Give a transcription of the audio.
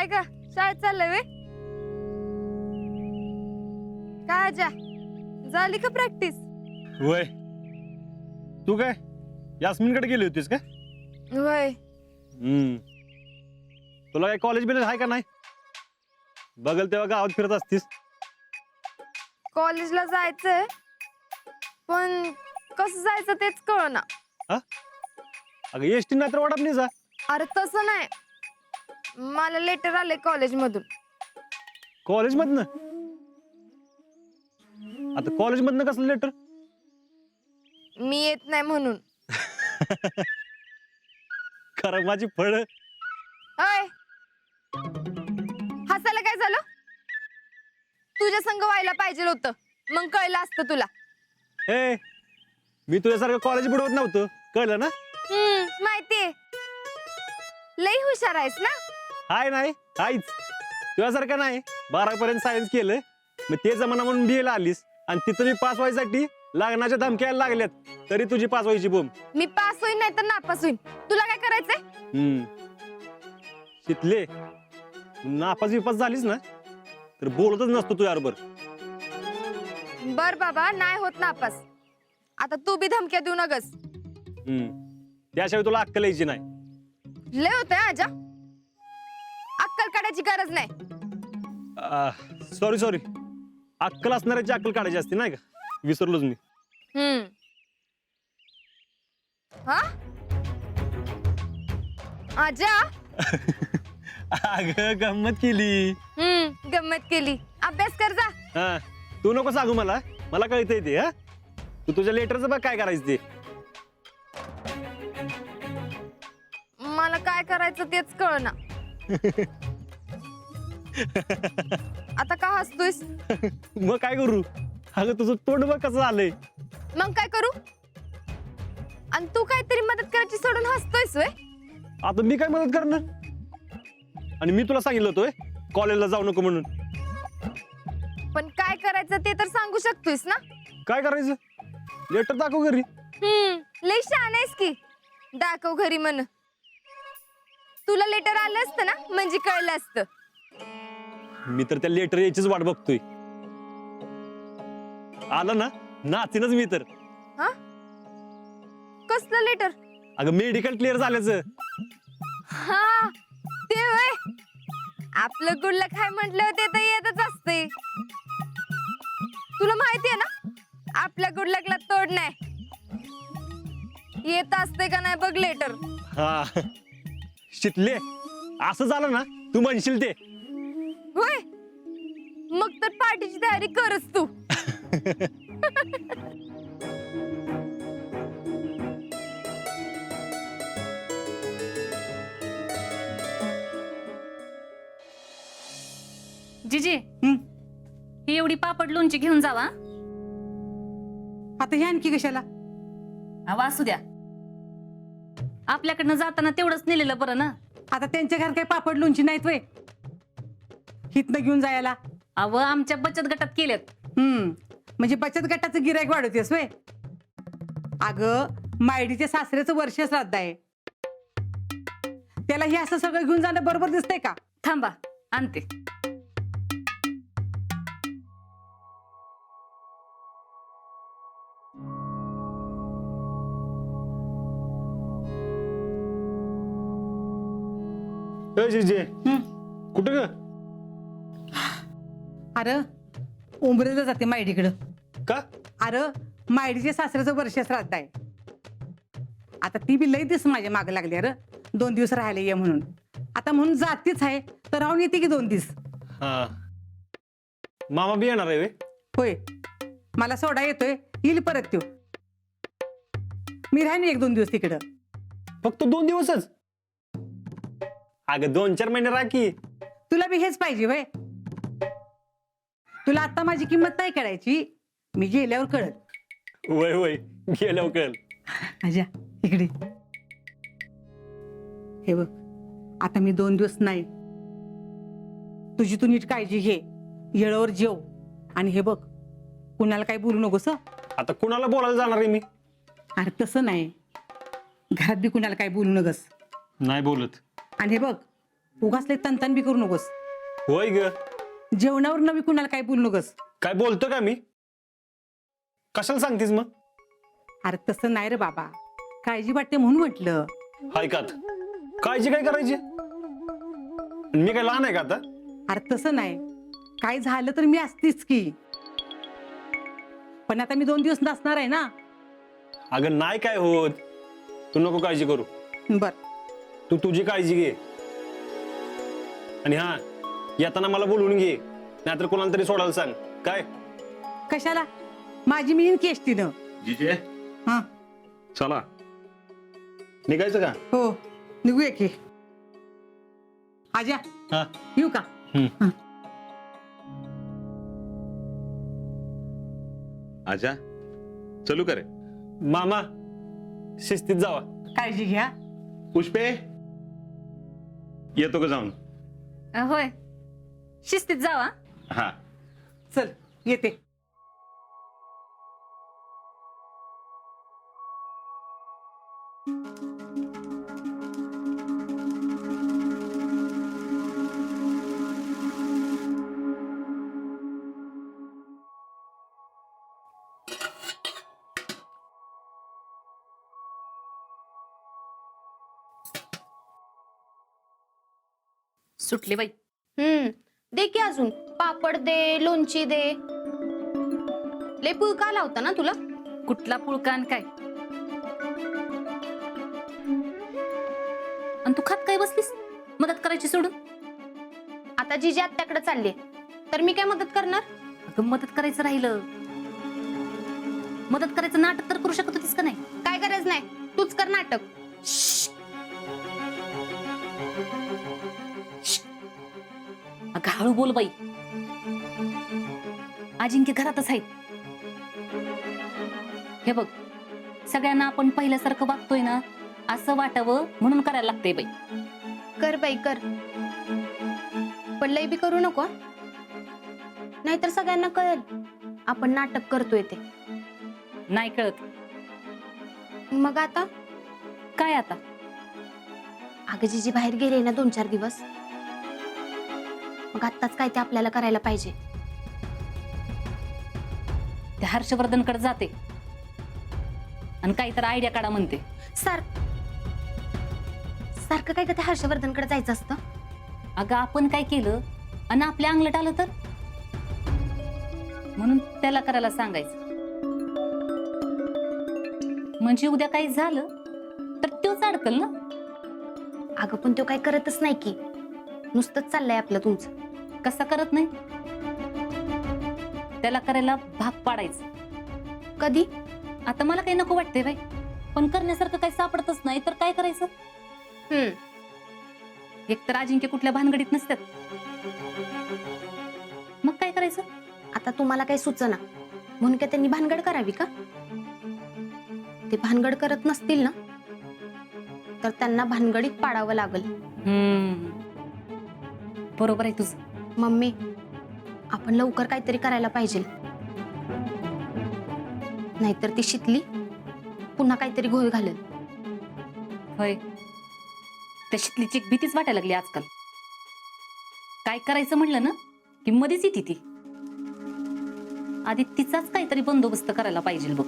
काय का शाळेत चाललंय वे? काय आजा झाली का प्रॅक्टिस? वय तू काय यास्मिनकडे गेली होतीस का? होय. तुला काय कॉलेज बिलेज आहे का नाही? बघल तेव्हा गावात फिरत असतीस. कॉलेजला जायचंय पण कसं जायचं तेच कळना. अगं एसटी नाही तर वाटत नाही जा. अरे तसं नाही, मला लेटर आले कॉलेज मधून. कॉलेज मधनं? आता कॉलेज मधनं कसलं लेटर? मी येत नाही म्हणून. खरं माझी फळ. अय हसायला काय झालं? तुझ्या संग व्हायला पाहिजे होतं, मग कळलं असतं तुला. ए मी तुझ्यासारखं कॉलेज बुडवत नव्हतं, कळलं ना? माहितीये, लई हुशार आहेस ना. हाय नाही हायच तुझ्यासारखं नाही. 12वी पर्यंत सायन्स केलं, मग ते जमाना म्हणून BA ला आलीस आणि तिथं मी पास व्हायसाठी लग्नाच्या धमक्या यायला लागल्यात, तरी तुझी पास व्हायची बोंब. मी पास होईन नाही तर नापास होईन, तुला काय करायचंय? शिकले नापास विपास झालीस ना तर बोलतच नसतो तू याबरोबर. बर बाबा, नाही होत नापास. आता तू बी धमक्या देऊ नगस. त्याशिवाय तुला अक्कल यायची नाही. लय होतंय आजा, अक्कल काढायची गरज नाही. सॉरी सॉरी, अक्कल असणाऱ्याची अक्कल काढायची असते नाही का? विसरलोच मी. हा आजा. अगं गंमत केली. गंमत केली. अभ्यास कर जा. हा तू नको सांगू मला, मला कळतंय ते. हा तू तुझ्या लेटरचं बघ काय करायचं ते. मला काय करायचं तेच कळना. आता का हसतोयस? मग काय करू? अगं तुझं तोंड बघ कसं झालंय. मग काय करू? आणि तू काहीतरी मदत करायची सोडून हसतोयस व्हय? आता मी काय मदत करणार? आणि मी तुला सांगितलं होतं कॉलेजला जाऊ नको म्हणून. पण काय करायचं ते तर सांगू शकतोयस ना. काय करायचं? लेटर दाखव घरी. लई शहाणा आहेस की. दाखव घरी म्हण. तुला लेटर आलं असतं ना म्हणजे कळलं असतं. मी तर त्या लेटर यायचीच वाट बघतोय. आलं ना नाचीनच मी तर. हा कसलं लेटर? अगं मेडिकल क्लिअर झाल्याचं. हा ते होय. आपलं गुडला काय म्हटलं ते तर येतच असते. तुला माहितीये ना आपल्या गुडलकला तोड नाही. येत असते का नाही बघ लेटर. हा शितले, असं झालं ना तू म्हणशील ते. होय मग तर पार्टीची तयारी करच तू. जीजी ही एवढी पापड लोणची घेऊन जावा. आता हे आणखी कशाला? वासू द्या, आपल्याकडनं जाताना तेवढंच नेलेलं बरं ना. आता त्यांच्या घरात काही पापड लोणची नाहीत वय हितनं घेऊन जायला? अव आमच्या बचत गटात केल्यात. म्हणजे बचत गटाचं गिरायक वाढवतेस वय? अगं मायडीच्या सासऱ्याचं वर्ष श्राद्ध आहे, त्याला हे असं सगळं घेऊन जाणं बरोबर दिसतंय का? थांबा आणते. कुठं ग? अरे उंबरेला जाते मायडीकडं. का? अरे मायडीच्या सासऱ्याचं वर्ष श्राद्ध आहे. आता ती बी लई दिवस माझ्या मागे लागली. अरे 2 दिवस राहायला ये म्हणून. आता म्हणून जातीच आहे तर राहून येते की 2 दिवस. हा मामा बी येणार आहे वे? होय, मला सोडा येतोय, येईल परत त्यो. मी राहीन 1-2 दिवस तिकडं. फक्त 2 दिवसच? अगं 2-4 महिने राह की. तुला बी हेच पाहिजे वय? तुला आता माझी किंमत नाही करायची, मी गेल्यावर कळत. वय वय गेल्यावर कळल. आजा इकडे हे बघ, आता मी 2 दिवस नाही. तुझी तू नीट काळजी घे, येळेवर जेव. आणि हे बघ कुणाला काही बोलू नकोस. आता कुणाला बोलायला जाणार आहे मी? अरे तसं नाही, घरात बी कुणाला काही बोलू नकोस. नाही बोलत. आणि हे बघ उगाच लय तनतन बी करू नकोस. होय ग. जेवणावर नवी कुणाला काय बोलू नकोस. काय बोलतो का मी? कशाला सांगतेस मग? अरे तसं नाही रे बाबा, काळजी वाटते म्हणून म्हटलं. ऐकात काळजी काय करायची? मी काय लहान आहे का आता? अरे तसं नाही, काय झालं तर मी असतीच की. पण आता मी 2 दिवस नसणार आहे ना. अगं नाही काय होत, तू नको काळजी करू. बर. तू तुझी काळजी घे. आणि हा, येताना मला बोलवून घे, नाहीतर कोणाला तरी सोडायला सांग. काय? कशाला? माझी मी येईन की एसटीनं. जिजे हा चला निघायचं का? हो, निघूया की. आजा हा. येऊ का? हम्म. आजा चलू करे. मामा शिस्तीत जावा. काळजी घ्या. पुष्पे येतो का जाऊन? होय, शिस्तीत जावा. हा. चल येते. सुटले बाई. दे की अजून पापड दे, लोणची दे. लय पुळका लावता ना तुला. कुठला पुळकान काय? आणि तू खात काय बसलीस मदत करायची सोडून? आता जिजी आत्याकडे चालली तर मी काय मदत करणार? अगं मदत करायचं राहिलं, मदत करायचं नाटक तर करू शकत होतीस का नाही? काय गरज नाही, तूच कर नाटक. अगं हळू बोल बाई, अजिंक्य घरातच आहेत. हे बघ, सगळ्यांना आपण पहिल्यासारखं वागतोय ना असं वाटावं म्हणून करायला लागतंय बाई. कर बाई कर, पण लय बी करू नको, नाहीतर सगळ्यांना कळेल आपण नाटक करतोय ते. नाही कळत. मग आता काय आता? अगं जिजी बाहेर गेले ना 2-4 दिवस, मग आत्ताच काय ते आपल्याला करायला पाहिजे. ते हर्षवर्धनकडे जाते आणि काहीतरी आयडिया काढा म्हणते. सारखं काय का ते हर्षवर्धनकडे जायचं असतं? अगं आपण काय केलं आणि आपल्या अंगलट आलं तर, म्हणून त्याला करायला सांगायचं. म्हणजे उद्या काही झालं तर तोच अडकल ना. अगं पण तो काय करतच नाही की, नुसतंच चाललंय आपलं तुमचं. कसा करत नाही? त्याला करायला भाग पाडायचं. कधी? आता मला काही नको वाटतंय बाई, पण करण्यासारखं काही सापडतच नाही तर काय करायचं? एक तर अजिंक्य कुठल्या भानगडीत नसतात, मग काय करायचं? आता तुम्हाला काही सुचना म्हणून काय त्यांनी भानगड करावी का? ते भानगड करत नसतील ना तर त्यांना भानगडीत पाडावं लागल. बरोबर आहे तुझं. मम्मी, आपण लवकर काहीतरी करायला पाहिजे, नाहीतर ती शितली पुन्हा काहीतरी घोळ घालेल. होय, त्या शितलीची एक भीतीच वाटायला लागली आजकाल. काय करायचं म्हणलं ना की मध्येच येते ती. आधी तिचाच काहीतरी बंदोबस्त करायला पाहिजे बघ.